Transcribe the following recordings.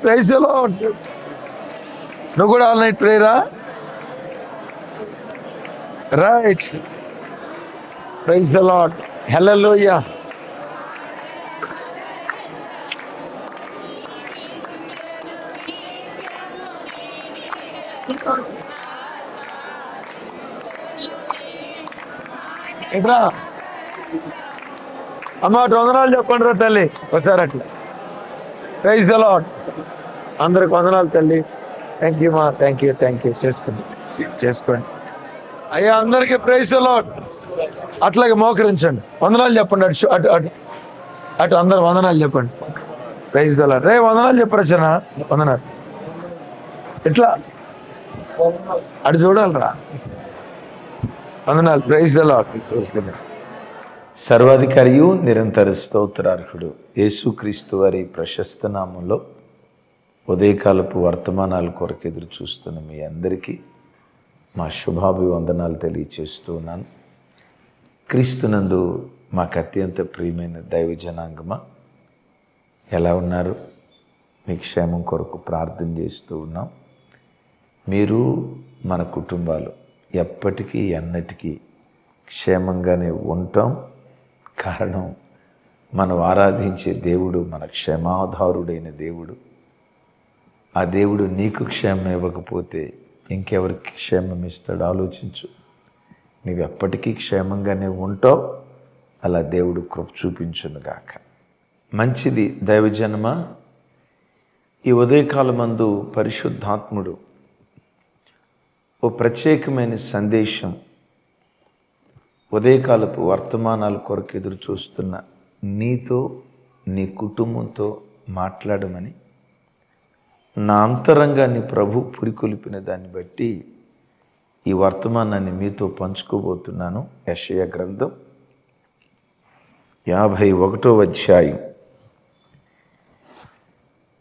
Praise the Lord. నువ్వు కూడా all night ప్రేయరా? Right. Praise the Lord. Hallelujah. ఎట్లా అమ్మ అటు వందనాలు చెప్పండి రా తల్లి ఒకసారి అట్లా. Praise the Lord. అందరికి వందనాలు తల్లి. థ్యాంక్ యూ మా. థ్యాంక్ యూ చేసుకోండి అయ్యా. అందరికీ ప్రైజ్ ద లార్డ్. అట్లాగే మోకరించండి. వందనాలు చెప్పండి. అటు అటు అటు అటు అందరు వందనాలు చెప్పండి. Praise the lord. రే వందనాలు చెప్పరచనా. వందనాలు ఎట్లా అటు చూడాలరా. వందనాలు. Praise the lord. సర్వాధికారియు నిరంతర స్తోత్రార్హుడు యేసుక్రీస్తు వారి ప్రశస్త నామంలో ఉదయకాలపు వర్తమానాల కొరకు ఎదురు చూస్తున్న మీ అందరికీ మా శుభాభివందనాలు తెలియచేస్తూ ఉన్నాను. క్రీస్తునందు మాకు అత్యంత ప్రియమైన దైవ జనాంగమా, ఎలా ఉన్నారు? మీ క్షేమం కొరకు ప్రార్థన చేస్తూ ఉన్నాం. మీరు మన కుటుంబాలు ఎప్పటికీ ఎన్నటికీ క్షేమంగానే ఉంటాం. కారణం, మనం ఆరాధించే దేవుడు మన క్షేమాధారుడైన దేవుడు. ఆ దేవుడు నీకు క్షేమం ఇవ్వకపోతే ఇంకెవరికి క్షేమం ఇస్తాడు? ఆలోచించు. నీవు ఎప్పటికీ క్షేమంగానే ఉంటావు. అలా దేవుడు కృప చూపించునుగాక. మంచిది దైవజనమ. ఈ ఉదయకాలమందు పరిశుద్ధాత్ముడు ఓ ప్రత్యేకమైన సందేశం ఉదయకాలపు వర్తమానాల కొరకు ఎదురు చూస్తున్న నీతో నీ కుటుంబంతో మాట్లాడమని నా అంతరంగాన్ని ప్రభు పురికొల్పిన దాన్ని బట్టి ఈ వర్తమానాన్ని మీతో పంచుకోబోతున్నాను. యెషయా గ్రంథం 51వ అధ్యాయం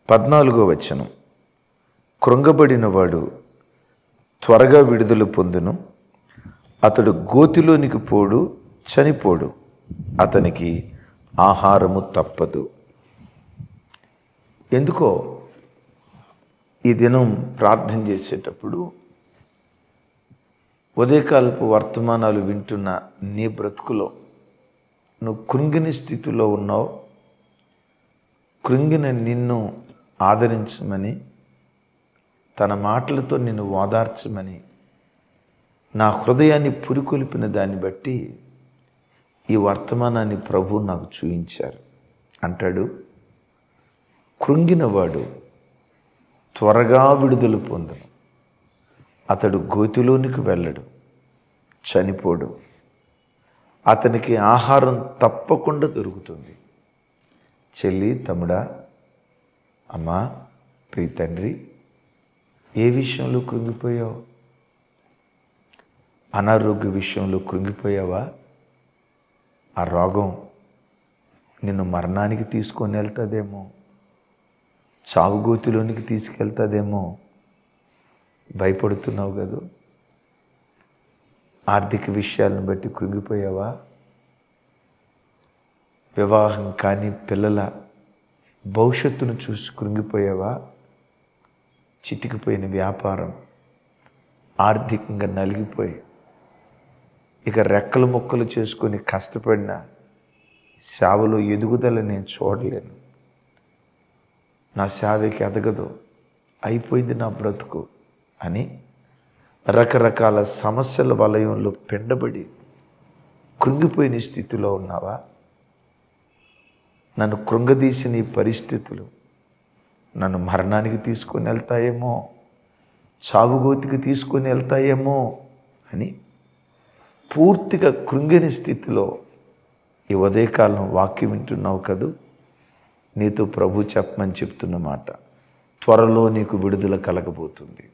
14వ వచనం. కృంగబడినవాడు త్వరగా విడుదల పొందును, అతడు గోతిలోనికి పోడు, చనిపోడు, అతనికి ఆహారము తప్పదు. ఎందుకో ఈ దినం ప్రార్థన చేసేటప్పుడు ఉదయకాలపు వర్తమానాలు వింటున్న నీ బ్రతుకులో నువ్వు కృంగిన స్థితిలో ఉన్నావు. కృంగిన నిన్ను ఆదరించమని, తన మాటలతో నిన్ను ఓదార్చమని నా హృదయాన్ని పురికొల్పిన దాన్ని బట్టి ఈ వర్తమానాన్ని ప్రభు నాకు చూయించారు. అంటాడు, కృంగినవాడు త్వరగా విడుదల పొందును, అతడు గోతిలోనికి వెళ్ళడు, చనిపోడు, అతనికి ఆహారం తప్పకుండా దొరుకుతుంది. చెల్లి, తమ్ముడా, అమ్మా, ప్రియ తండ్రి, ఏ విషయంలో కృంగిపోయావు? అనారోగ్య విషయంలో కృంగిపోయావా? ఆ రోగం నిన్ను మరణానికి తీసుకొని వెళ్తుందేమో, చావుగోతిలోనికి తీసుకెళ్తుందేమో భయపడుతున్నావు కదా. ఆర్థిక విషయాలను బట్టి కృంగిపోయావా? వివాహం కాని పిల్లల భవిష్యత్తును చూసి కృంగిపోయావా? చితికిపోయిన వ్యాపారం, ఆర్థికంగా నలిగిపోయి ఇక రెక్కలు ముక్కలు చేసుకొని కష్టపడిన సేవలో ఎదుగుదల నేను చూడలేను, నా సేవకి ఎదగదు, అయిపోయింది నా బ్రతుకు అని రకరకాల సమస్యల వలయంలో పెండబడి కృంగిపోయిన స్థితిలో ఉన్నావా? నన్ను కృంగదీసిన ఈ పరిస్థితులు నన్ను మరణానికి తీసుకొని వెళ్తాయేమో, చావుగోతికి తీసుకొని వెళ్తాయేమో అని పూర్తిగా కృంగిన స్థితిలో ఈ ఉదయకాలం వాక్యం వింటున్నావు కదూ. నీతో ప్రభు చెప్పమని చెప్తున్న మాట, త్వరలో నీకు విడుదల కలగబోతుంది.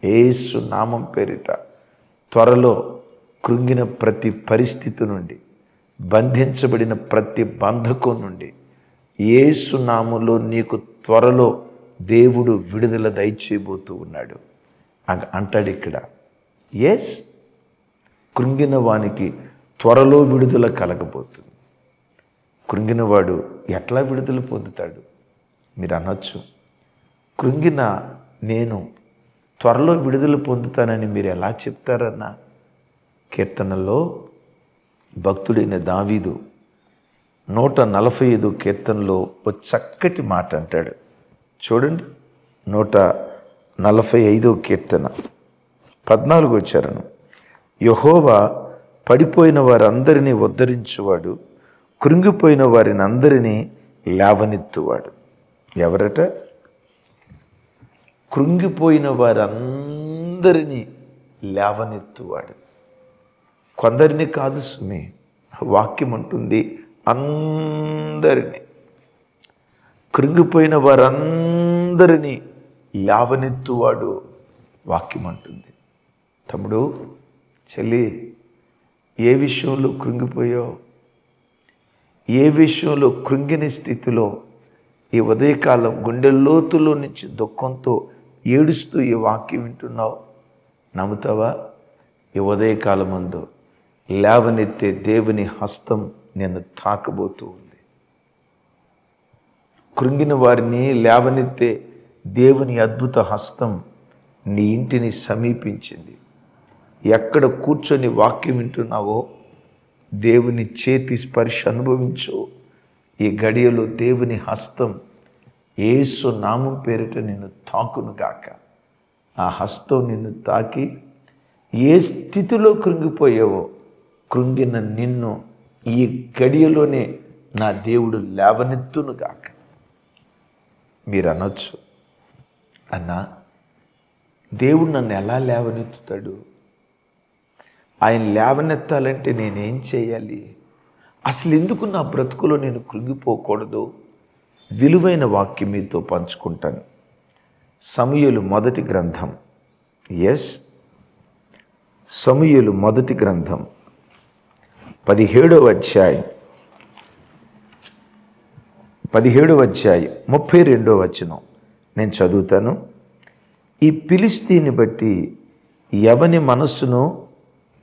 యేసు నామం పేరిట త్వరలో కృంగిన ప్రతి పరిస్థితి నుండి, బంధించబడిన ప్రతి బంధకం నుండి యేసు నామములో నీకు త్వరలో దేవుడు విడుదల దయచేయబోతూ ఉన్నాడు అంటాడు ఇక్కడ. ఎస్, కృంగిన వానికి త్వరలో విడుదల కలగబోతుంది. కృంగినవాడు ఎట్లా విడుదల పొందుతాడు? మీరు అనొచ్చు, కృంగిన నేను త్వరలో విడుదల పొందుతానని మీరు ఎలా చెప్తారన్నా? కీర్తనలో భక్తుడైన దావీదు 145 కీర్తనలో ఒక చక్కటి మాట అంటాడు. చూడండి, 145 కీర్తన 14 వచ్చారను. యెహోవా పడిపోయిన వారందరినీ ఉద్ధరించువాడు, కృంగిపోయిన వారిని అందరినీ లేవనెత్తువాడు. ఎవరట? కృంగిపోయిన వారందరినీ లేవనెత్తువాడు. కొందరిని కాదు సుమి, వాక్యం అంటుంది అందరినీ. కృంగిపోయిన వారందరినీ లేవనెత్తువాడు వాక్యం అంటుంది. తమ్ముడు, చెల్లి, ఏ విషయంలో కృంగిపోయావు? ఏ విషయంలో కృంగిన స్థితిలో ఈ ఉదయకాలం గుండె లోతులో నుంచి దుఃఖంతో ఏడుస్తూ ఈ వాక్యం వింటున్నావు? నమ్ముతావా? ఈ ఉదయకాలం ముందు లేవనెత్తే దేవుని హస్తం నిన్ను తాకబోతూ ఉంది. కృంగిన వారిని లేవనెత్తే దేవుని అద్భుత హస్తం నీ ఇంటిని సమీపించింది. ఎక్కడ కూర్చొని వాక్యం వింటున్నావో దేవుని చేతి స్పర్శ అనుభవించు. ఈ గడియలో దేవుని హస్తం యేసు నామం పేరిట నిన్ను తాకునుగాక. ఆ హస్తం నిన్ను తాకి ఏ స్థితిలో కృంగిపోయావో కృంగిన నిన్ను ఈ గడియలోనే నా దేవుడు లేవనెత్తునుగాక. మీరు అనొచ్చు, అన్నా దేవుడు నన్ను ఎలా లేవనెత్తుతాడు? ఆయన లేవనెత్తాలంటే నేనేం చేయాలి? అసలు ఎందుకు నా బ్రతుకులో నేను కృంగిపోకూడదు? విలువైన వాక్యం మీతో పంచుకుంటాను. సమూయేలు మొదటి గ్రంథం, సమూయేలు మొదటి గ్రంథం 17వ అధ్యాయం 32వ వచనం నేను చదువుతాను. ఈ ఫిలిష్తీని బట్టి ఎవని మనస్సును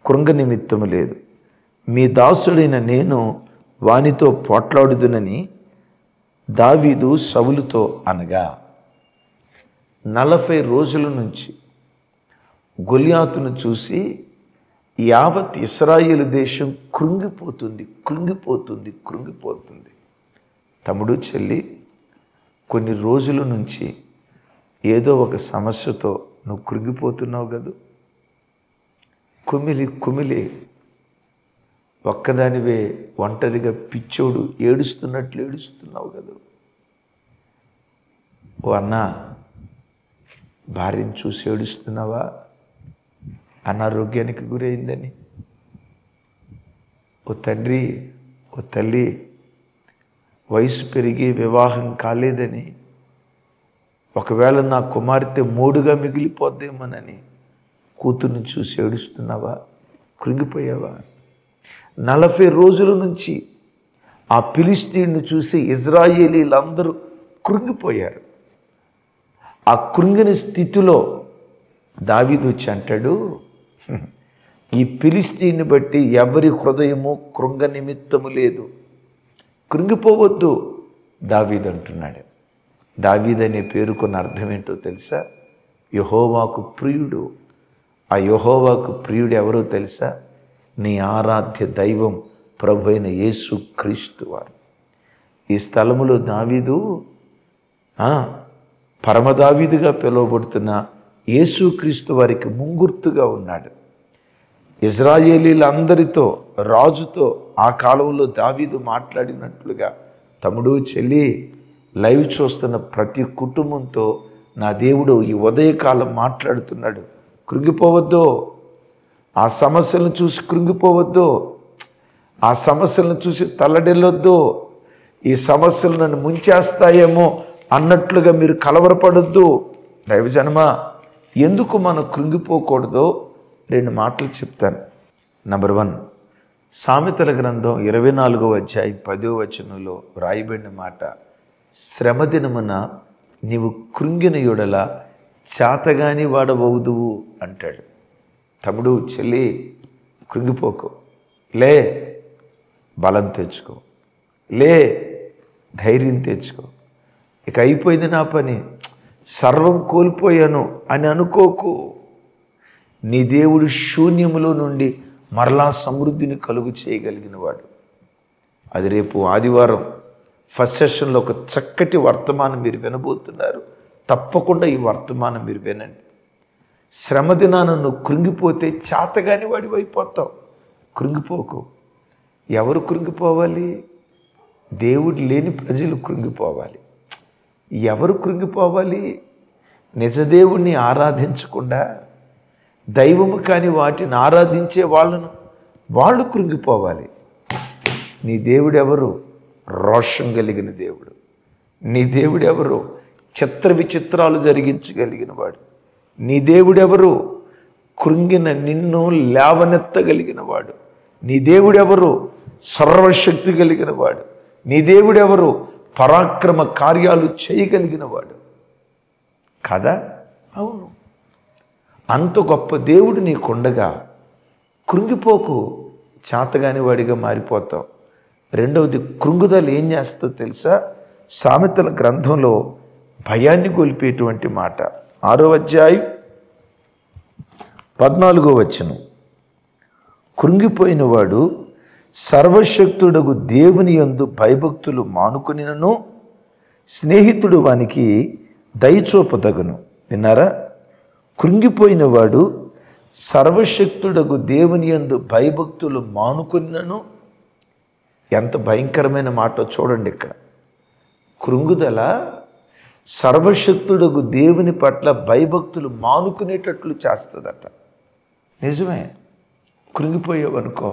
కృంగ నిమిత్తము లేదు. మీ దాసుడైన నేను వానితో పోట్లాడుదునని దావీదు సౌలుతో అనగా 40 రోజుల నుంచి గొలియాతును చూసి యావత్ ఇశ్రాయేలు దేశం కృంగిపోతుంది. తమ్ముడు, చెల్లి, కొన్ని రోజుల నుంచి ఏదో ఒక సమస్యతో నువ్వు కృంగిపోతున్నావు కదా. కుమిలి ఒక్కదానివే ఒంటరిగా పిచ్చోడు ఏడుస్తున్నట్లు ఏడుస్తున్నావు కదా. ఓ అన్నా, భార్యను చూసి ఏడుస్తున్నావా? అనారోగ్యానికి గురైందని. ఓ తండ్రి, ఓ తల్లి, వయసు పెరిగి వివాహం కాలేదని, ఒకవేళ నా కుమార్తె మూడుగా మిగిలిపోద్దేమోనని కూతుర్ని చూసి ఏడుస్తున్నావా? కృంగిపోయావా? 40 రోజుల నుంచి ఆ ఫిలిష్తీయుడిని చూసి ఇజ్రాయేలీలందరూ కృంగిపోయారు. ఆ కృంగిన స్థితిలో దావీదు వచ్చి అంటాడు, ఈ ఫిలిష్తీయుని బట్టి ఎవరి హృదయము కృంగ నిమిత్తము లేదు, కృంగిపోవద్దు దావీదు అంటున్నాడు. దావీదు అనే పేరుకున్న అర్థం ఏంటో తెలుసా? యెహోవాకు ప్రియుడు. ఆ యెహోవాకు ప్రియుడు ఎవరో తెలుసా? నీ ఆరాధ్య దైవం ప్రభు అయిన యేసు క్రీస్తు వారు. ఈ స్థలములో దావీదు పరమదావీదుగా పిలువబడుతున్న యేసుక్రీస్తు వారికి ముంగుర్తుగా ఉన్నాడు. ఇజ్రాయేలీలందరితో, రాజుతో ఆ కాలంలో దావీదు మాట్లాడినట్లుగా తమ్ముడు, చెల్లి, లైవ్ చూస్తున్న ప్రతి కుటుంబంతో నా దేవుడు ఈ ఉదయకాలం మాట్లాడుతున్నాడు. కృంగిపోవద్దు. ఆ సమస్యలను చూసి కృంగిపోవద్దు. ఆ సమస్యలను చూసి తల్లడిల్లొద్దు. ఈ సమస్యలు నన్ను ముంచేస్తాయేమో అన్నట్లుగా మీరు కలవరపడొద్దు. దైవజనమా, ఎందుకు మనం కృంగిపోకూడదో 2 మాటలు చెప్తాను. నంబర్ 1, సామెతల గ్రంథం 24వ అధ్యాయం 10వ వచనంలో రాయబడిన మాట, శ్రమ దినమున నీవు కృంగిన యొడల చేతగాని వాడవవుదువు అంటాడు. తమ్ముడు, చెల్లి, కృంగిపోకు. లే, బలం తెచ్చుకో. లే, ధైర్యం తెచ్చుకో. ఇక అయిపోయింది నా పని, సర్వం కోల్పోయాను అని అనుకోకు. నీ దేవుడు శూన్యములో నుండి మరలా సమృద్ధిని కలుగు చేయగలిగిన వాడు. అది రేపు ఆదివారం ఫస్ట్ సెషన్లో ఒక చక్కటి వర్తమానం మీరు వినబోతున్నారు. తప్పకుండా ఈ వర్తమానం మీరు వినండి. శ్రమ దినాన నువ్వు కృంగిపోతే చేతగాని వాడివైపోతావు. కృంగిపోకు. ఎవరు కృంగిపోవాలి? దేవుడు లేని ప్రజలు కృంగిపోవాలి. ఎవరు కృంగిపోవాలి? నిజదేవుణ్ణి ఆరాధించకుండా దైవము కాని వాటిని ఆరాధించే వాళ్ళు కృంగిపోవాలి. నీ దేవుడెవరు? రోషం కలిగిన దేవుడు. నీ దేవుడెవరు? చిత్ర విచిత్రాలు జరిగించగలిగిన వాడు. నీ దేవుడెవరు? కృంగిన నిన్ను లేవనెత్తగలిగిన వాడు. నీ దేవుడెవరు? సర్వశక్తి కలిగిన వాడు. నీ దేవుడెవరు? పరాక్రమ కార్యాలు చేయగలిగిన వాడు కదా? అవును. అంత గొప్ప దేవుడు నీకుండగా కృంగిపోకు. చేతగాని వాడిగా మారిపోతావు. రెండవది, కృంగుదల ఏం చేస్తుందో తెలుసా? సామెతల గ్రంథంలో భయాన్ని గొలిపేటువంటి మాట. 6వ అధ్యాయం 14వ వచనం. కృంగిపోయిన వాడు సర్వశక్తుడగు దేవుని యందు భయభక్తులు మానుకొనినను స్నేహితుడు వానికి దయచూపదగును. విన్నారా? కృంగిపోయిన వాడు సర్వశక్తుడగు దేవుని యందు భయభక్తులు మానుకొనినను. ఎంత భయంకరమైన మాట చూడండి ఇక్కడ. కృంగుదల సర్వశక్తుడగు దేవుని పట్ల భయభక్తులు మానుకునేటట్లు చేస్తుందట. నిజమే. కృంగిపోయావనుకో,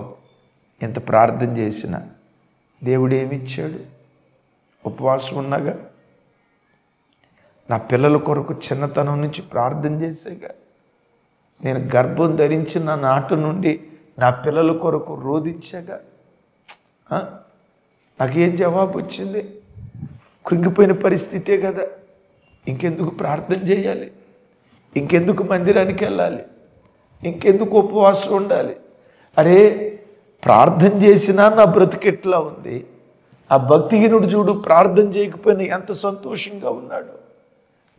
ఎంత ప్రార్థన చేసినా దేవుడు ఏమిచ్చాడు? ఉపవాసం ఉన్నాగా, నా పిల్లల కొరకు చిన్నతనం నుంచి ప్రార్థన చేసేగా, నేను గర్భం ధరించిన నాటి నుండి నా పిల్లల కొరకు రోధించాగా, నాకేం జవాబు వచ్చింది? కృంగిపోయిన పరిస్థితే కదా. ఇంకెందుకు ప్రార్థన చేయాలి? ఇంకెందుకు మందిరానికి వెళ్ళాలి? ఇంకెందుకు ఉపవాసం ఉండాలి? అరే, ప్రార్థన చేసినా నా బ్రతికెట్లా ఉంది. ఆ భక్తిహీనుడు చూడు, ప్రార్థన చేయకపోయినా ఎంత సంతోషంగా ఉన్నాడు.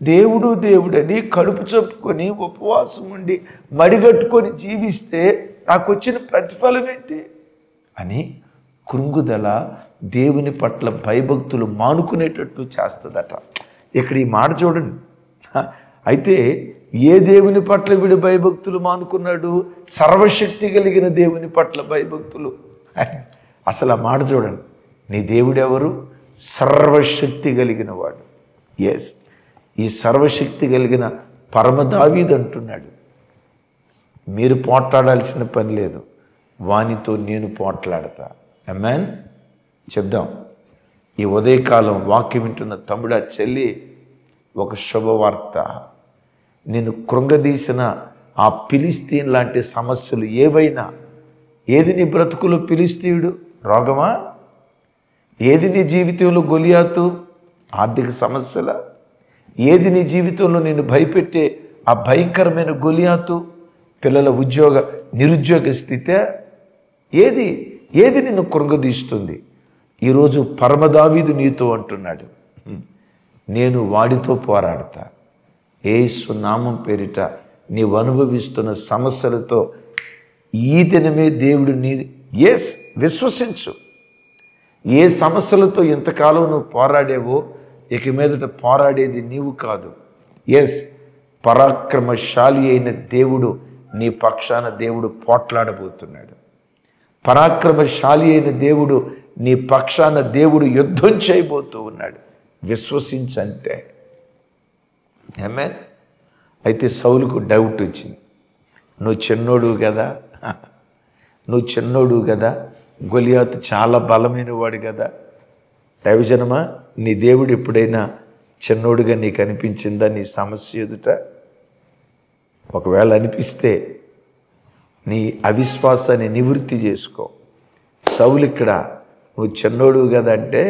దేవుడని కడుపు చెప్పుకొని ఉపవాసం ఉండి మడిగట్టుకొని జీవిస్తే నాకు వచ్చిన ప్రతిఫలం ఏంటి అని కృంగుదల దేవుని పట్ల భయభక్తులు మానుకునేటట్టు చేస్తుందట. ఇక్కడ ఈ మాట చూడండి. అయితే ఏ దేవుని పట్ల వీడు భయభక్తులు మానుకున్నాడు? సర్వశక్తి కలిగిన దేవుని పట్ల భయభక్తులు. అసలు ఆ మాట చూడండి. నీ దేవుడెవరు? సర్వశక్తి కలిగిన వాడు. ఎస్, ఈ సర్వశక్తి కలిగిన పరమ దావీదు అంటున్నాడు, మీరు పోట్లాడాల్సిన పని లేదు, వానితో నేను పోట్లాడతా. ఆమేన్. చెప్దాం. ఈ ఉదయకాలం వాక్యం వింటున్న తమ్ముడా, చెల్లి, ఒక శుభవార్త. నేను కృంగదీసిన ఆ ఫిలిస్తీన్ లాంటి సమస్యలు ఏవైనా, ఏది నీ బ్రతుకులో ఫిలిస్తీయుడు? రోగమా? ఏది నీ జీవితంలో గొలియాతు? ఆర్థిక సమస్యల? ఏది నీ జీవితంలో నేను భయపెట్టే ఆ భయంకరమైన గొలియాతు? పిల్లల నిరుద్యోగ స్థితే? ఏది నిన్ను కృంగదీస్తుంది? ఈరోజు పరమదావీదు నీతో అంటున్నాడు, నేను వాడితో పోరాడతా. యేసు నామం పేరిట నీవు అనుభవిస్తున్న సమస్యలతో ఈ దినమే దేవుడు విశ్వసించు. ఏ సమస్యలతో ఇంతకాలం నువ్వు పోరాడేవో ఇక మీదట పోరాడేది నీవు కాదు. పరాక్రమశాలి అయిన దేవుడు నీ పక్షాన దేవుడు పోట్లాడబోతున్నాడు. పరాక్రమశాలి అయిన దేవుడు నీ పక్షాన దేవుడు యుద్ధం చేయబోతూ ఉన్నాడు. విశ్వసించంతే. ఆమేన్. అయితే సౌలుకు డౌట్ వచ్చింది. నువ్వు చిన్నోడు కదా, గొలియాతు చాలా బలమైన వాడు కదా. దైవజనమా, నీ దేవుడు ఎప్పుడైనా చిన్నోడుగా నీకు అనిపించిందా నీ సమస్య ఎదుట? ఒకవేళ అనిపిస్తే నీ అవిశ్వాసాన్ని నివృత్తి చేసుకో. సౌలు ఇక్కడ నువ్వు చిన్నోడు కదా అంటే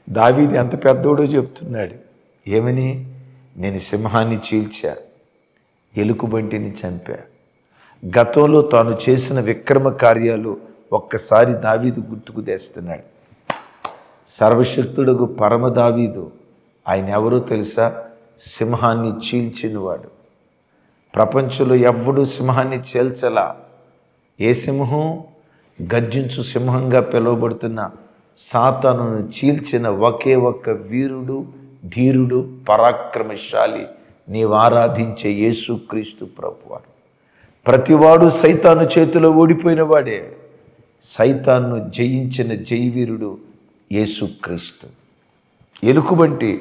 దావీదు ఎంత పెద్దోడో చెప్తున్నాడు. ఏమని? నేను సింహాన్ని చీల్చా, ఎలుకబంటిని చంపా. గతంలో తాను చేసిన విక్రమ కార్యాలు ఒక్కసారి దావీదు గుర్తుకు తెస్తున్నాడు. సర్వశక్తుడకు పరమ దావీదు, ఆయన ఎవరో తెలుసా? సింహాన్ని చీల్చినవాడు. ప్రపంచంలో ఎవ్వడు సింహాన్ని చీల్చలా. ఏ సింహం? గర్జించు సింహంగా పిలువబడుతున్న సాతానును చీల్చిన ఒకే ఒక్క వీరుడు, ధీరుడు, పరాక్రమశాలి నీవు ఆరాధించే యేసుక్రీస్తు ప్రభువారు. ప్రతివాడు సైతాను చేతిలో ఓడిపోయిన వాడే. సైతాన్ను జయించిన జయవీరుడు యేసుక్రీస్తు. ఎలుకబంటి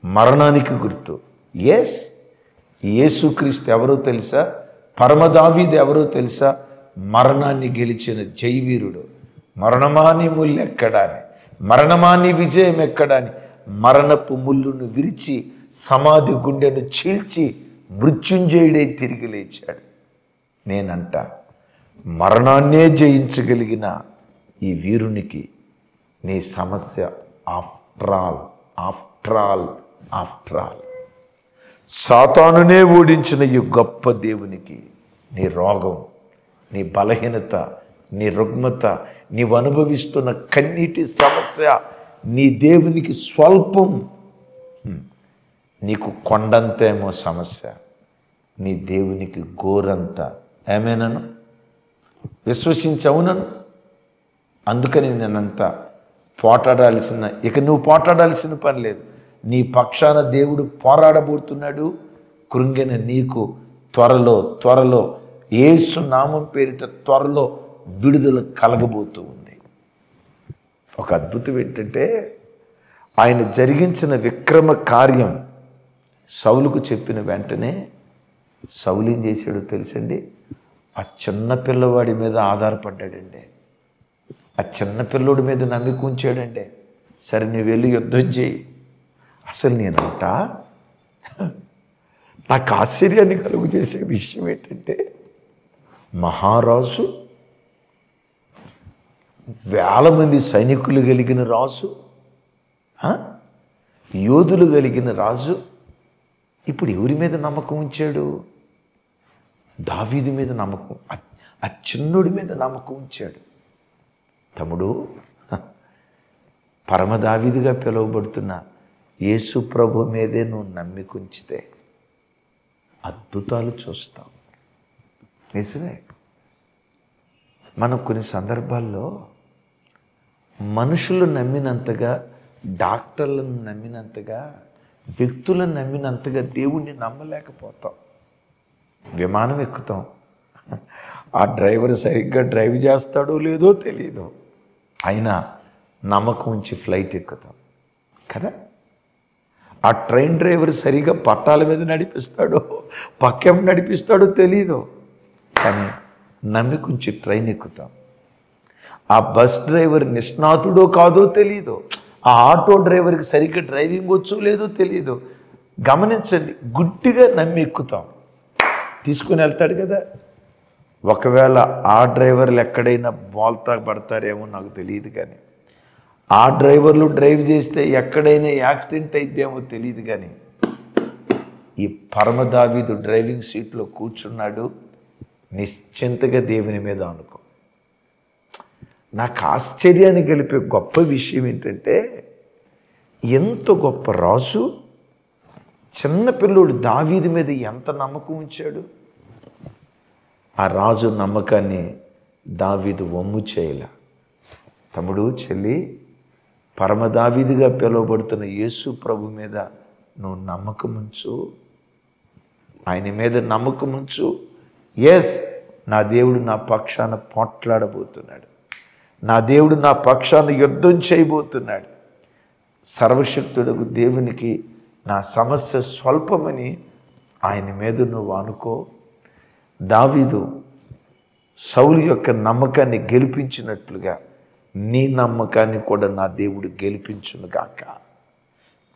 మరణానికి గుర్తు. ఎస్, యేసుక్రీస్తు ఎవరో తెలుసా? పరమదావీదు ఎవరో తెలుసా? మరణాన్ని గెలిచిన జయవీరుడు. మరణమాని ముళ్ళు ఎక్కడాని, మరణమాని విజయం ఎక్కడాని మరణపు ముళ్ళును విరిచి సమాధి గుండెను చీల్చి మృత్యుంజయుడై తిరిగి లేచాడు. నేనంట, మరణాన్నే జయించగలిగిన ఈ వీరునికి నీ సమస్య ఆఫ్టర్ ఆల్ సాతానునే ఓడించిన ఈ గొప్ప దేవునికి నీ రోగం, నీ బలహీనత, నీ రుగ్మత, నీవు అనుభవిస్తున్న కన్నీటి సమస్య నీ దేవునికి స్వల్పం. నీకు కొండంతేమో సమస్య, నీ దేవునికి గోరంత. ఏమేనను విశ్వసించవునను. అందుకని నేనంతా ఇక నువ్వు పోటాడాల్సిన పని లేదు. నీ పక్షాన దేవుడు పోరాడబోతున్నాడు. కృంగిన నీకు త్వరలో యేసు నామం పేరిట త్వరలో విడుదల కలగబోతూ ఉంది. ఒక అద్భుతం ఏంటంటే, ఆయన జరిగించిన విక్రమ కార్యం సౌలుకు చెప్పిన వెంటనే సౌలు ఏం చేశాడో తెలుసండి? ఆ చిన్న పిల్లవాడి మీద ఆధారపడ్డాడండి. ఆ చిన్న పిల్లోడి మీద నమ్మిక ఉంచాడండి. సరే, నువ్వు వెళ్ళి యుద్ధం చేయి. అసలు నేనంట, నాకు ఆశ్చర్యాన్ని కలుగు చేసే విషయం ఏంటంటే, మహారాజు, వేల మంది సైనికులు కలిగిన రాజు, యోధులు కలిగిన రాజు ఇప్పుడు ఎవరి మీద నమ్మకం ఉంచాడు? దావీదు మీద నమ్మకం, ఆ చిన్నోడి మీద నమ్మకం ఉంచాడు. తమ్ముడు, పరమ దావీదుగా పిలువబడుతున్న యేసు ప్రభు మీదే నువ్వు నమ్మికుంచితే అద్భుతాలు చూస్తావు. నిజమే. మనం కొన్ని సందర్భాల్లో మనుషులు నమ్మినంతగా, డాక్టర్లను నమ్మినంతగా, వ్యక్తులను నమ్మినంతగా దేవుణ్ణి నమ్మలేకపోతాం. విమానం ఎక్కుతాం, ఆ డ్రైవర్ సరిగ్గా డ్రైవ్ చేస్తాడో లేదో తెలియదు, అయినా నమ్మకం ఉంచి ఫ్లైట్ ఎక్కుతాం కదా. ఆ ట్రైన్ డ్రైవర్ సరిగ్గా పట్టాల మీద నడిపిస్తాడో పక్కేం నడిపిస్తాడో తెలియదు, కానీ నమ్మికుంచి ట్రైన్ ఎక్కుతాం. ఆ బస్ డ్రైవర్ నిష్ణాతుడో కాదో తెలియదు, ఆ ఆటో డ్రైవర్కి సరిగ్గా డ్రైవింగ్ వచ్చో లేదో తెలియదు. గమనించండి, గుడ్డిగా నమ్మి ఎక్కుతాం. తీసుకుని వెళ్తాడు కదా. ఒకవేళ ఆ డ్రైవర్లు ఎక్కడైనా బోల్తా పడతారేమో నాకు తెలియదు, కానీ ఆ డ్రైవర్లు డ్రైవ్ చేస్తే ఎక్కడైనా యాక్సిడెంట్ అయిద్దేమో తెలియదు, కానీ ఈ పరమ దావీదు డ్రైవింగ్ సీట్లో కూర్చున్నాడు. నిశ్చింతగా దేవుని మీద అనుకో. నాకు ఆశ్చర్యాన్ని కలిపే గొప్ప విషయం ఏంటంటే, ఎంత గొప్ప రాజు చిన్నపిల్లోడు దావీదు మీద ఎంత నమ్మకం ఉంచాడు. ఆ రాజు నమ్మకాన్ని దావీదు వమ్ము చేయలే. తమ్ముడు, చెల్లి, పరమ దావీదుగా పిలువబడుతున్న యేసు ప్రభు మీద నువ్వు నమ్మకం ఉంచు. ఆయన మీద నమ్మకం ఉంచు. ఎస్, నా దేవుడు నా పక్షాన పోట్లాడబోతున్నాడు, నా దేవుడు నా పక్షాన యుద్ధం చేయబోతున్నాడు. సర్వశక్తుడకు దేవునికి నా సమస్య స్వల్పమని ఆయన మీద నువ్వు అనుకో. దావీదు సౌలు యొక్క నమ్మకాన్ని గెలిపించినట్లుగా నీ నమ్మకాన్ని కూడా నా దేవుడు గెలిపించునుగాక.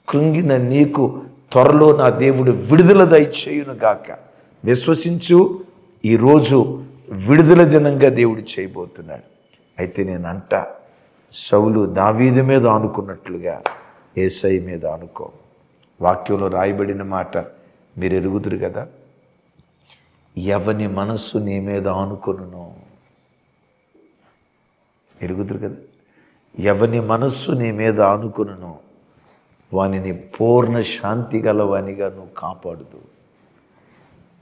కృంగిన నీకు త్వరలో నా దేవుడు విడుదల దయచేయునుగాక. విశ్వసించు, ఈరోజు విడుదల దినంగా దేవుడు చేయబోతున్నాడు. అయితే నేనంట, సౌలు దావీదు మీద ఆనుకున్నట్లుగా యేసయ్య మీద ఆనుకో. వాక్యంలో రాయబడిన మాట మీరు ఎరుగుదురు కదా, ఎవని మనస్సు నీ మీద ఆనుకొనునో. ఎరుగుదురు కదా, ఎవని మనస్సు నీ మీద ఆనుకొనునో వానిని పూర్ణ శాంతి గలవానిగా నువ్వు కాపాడుదు.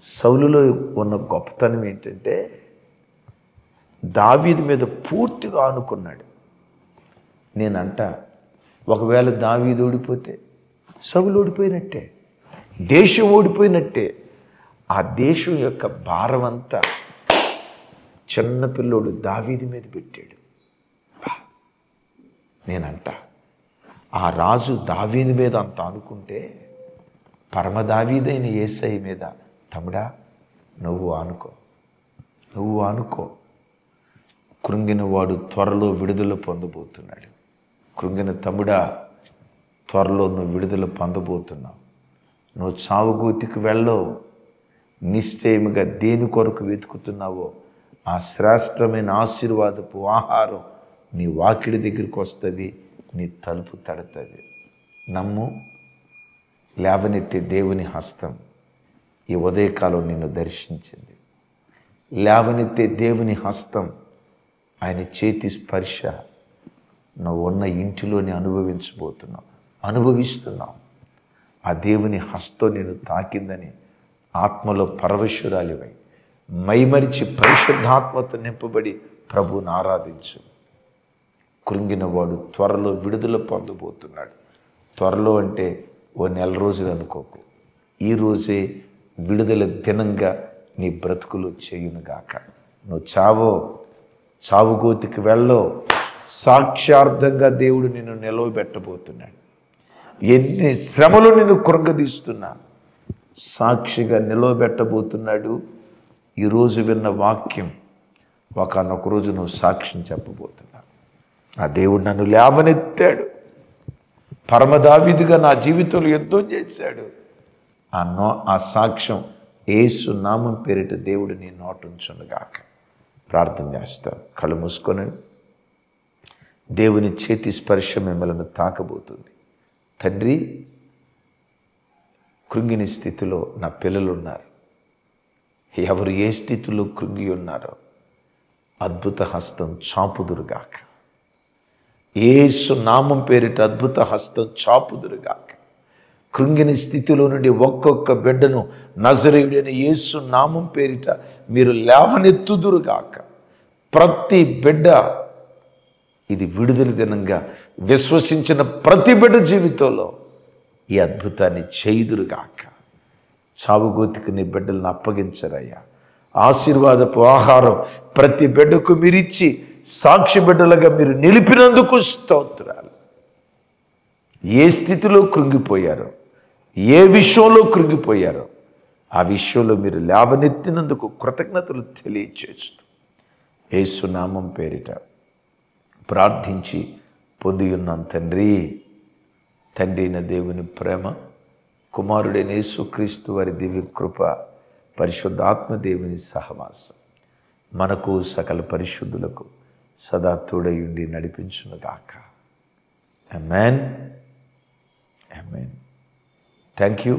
సౌలులో ఉన్న గొప్పతనం ఏంటంటే దావీదు మీద పూర్తిగా ఆనుకున్నాడు. నేనంట ఒకవేళ దావీదు ఓడిపోతే సౌలు ఓడిపోయినట్టే, దేశం ఓడిపోయినట్టే. ఆ దేశం యొక్క భారం అంతా చిన్నపిల్లోడు దావీదు మీద పెట్టాడు. నేనంట ఆ రాజు దావీదు మీద అంత అనుకుంటే పరమ దావీదైన యేసయ్య మీద, తమ్ముడా నువ్వు ఆనుకో. కృంగిన వాడు త్వరలో విడుదల పొందబోతున్నాడు. కృంగిన తమ్ముడా, త్వరలో నువ్వు విడుదల పొందబోతున్నావు. నువ్వు చావుగోతికి వెళ్ళవు. నిశ్చయముగా దేని కొరకు వెతుకుతున్నావో ఆ శ్రేష్టమైన ఆశీర్వాదపు ఆహారం నీ వాకిడి దగ్గరికి వస్తుంది, నీ తలుపు తడుతుంది. నమ్ము. లేవనెత్తే దేవుని హస్తం ఈ ఉదయకాలం నిన్ను దర్శించింది. లేవనెత్తే దేవుని హస్తం, ఆయన చేతి స్పర్శ నువ్వు ఉన్న ఇంటిలోనే అనుభవిస్తున్నావు. ఆ దేవుని హస్తం నేను తాకిందని ఆత్మలో పరవశురాలివై మైమరిచి పరిశుద్ధాత్మతో నింపబడి ప్రభువుని ఆరాధించు. కృంగిన వాడు త్వరలో విడుదల పొందబోతున్నాడు. త్వరలో అంటే ఓ నెల రోజులు అనుకోకు. ఈ రోజే విడుదల దినంగా నీ బ్రతుకులు చేయునుగాక. నువ్వు చావుగోతికి వెళ్ళో, సాక్ష్యార్థంగా దేవుడు నిన్ను నిలవబెట్టబోతున్నాడు. ఎన్ని శ్రమలు నిన్ను కృంగదీస్తున్నా సాక్షిగా నిలవబెట్టబోతున్నాడు. ఈరోజు విన్న వాక్యం ఒకనొక రోజు నువ్వు సాక్ష్యం చెప్పబోతున్నావు. ఆ దేవుడు నన్ను లేవనెత్తాడు, పరమ దావీదుగా నా జీవితంలో యుద్ధం చేశాడు. ఆ సాక్ష్యం యేసు నామం పేరిట దేవుడు నీ నోటుంచునుగాక. ప్రార్థన చేస్తాను. కళ్ళు మూసుకొనండి. దేవుని చేతి స్పర్శ మిమ్మల్ని తాకబోతుంది. తండ్రి, కృంగిన స్థితిలో నా పిల్లలు ఉన్నారు. ఎవరు ఏ స్థితిలో కృంగి ఉన్నారో అద్భుత హస్తం చాపుదురుగాక. యేసు నామం పేరిట అద్భుత హస్తం చాపుదురుగాక. కృంగిన స్థితిలో నుండి ఒక్కొక్క బిడ్డను నజరేయుడైన యేసు నామం పేరిట మీరు లేవనెత్తుదురుగాక. ప్రతి బిడ్డ ఇది విడుదల దినంగా విశ్వసించిన ప్రతి బిడ్డ జీవితంలో ఈ అద్భుతాన్ని చేయుదురుగాక. చావుగోతికి నీ బిడ్డలను అప్పగించరయ్యా. ఆశీర్వాదపు ఆహారం ప్రతి బిడ్డకు మీరిచ్చి సాక్షి బిడ్డలుగా మీరు నిలిపినందుకు స్తోత్రాలు. ఏ స్థితిలో కృంగిపోయారో, ఏ విషయంలో కృంగిపోయారో ఆ విషయంలో మీరు లేవనెత్తినందుకు కృతజ్ఞతలు తెలియచేస్తూ యేసు నామం పేరిట ప్రార్థించి పొంది ఉన్నాం తండ్రి. తండ్రి అయిన దేవుని ప్రేమ, కుమారుడైన యేసుక్రీస్తు వారి దివ్య కృప, పరిశుద్ధాత్మ దేవుని సహవాసం మనకు సకల పరిశుద్ధులకు సదా తోడయుండి నడిపించునుగాక. ఆమేన్. ఆమేన్. Thank you.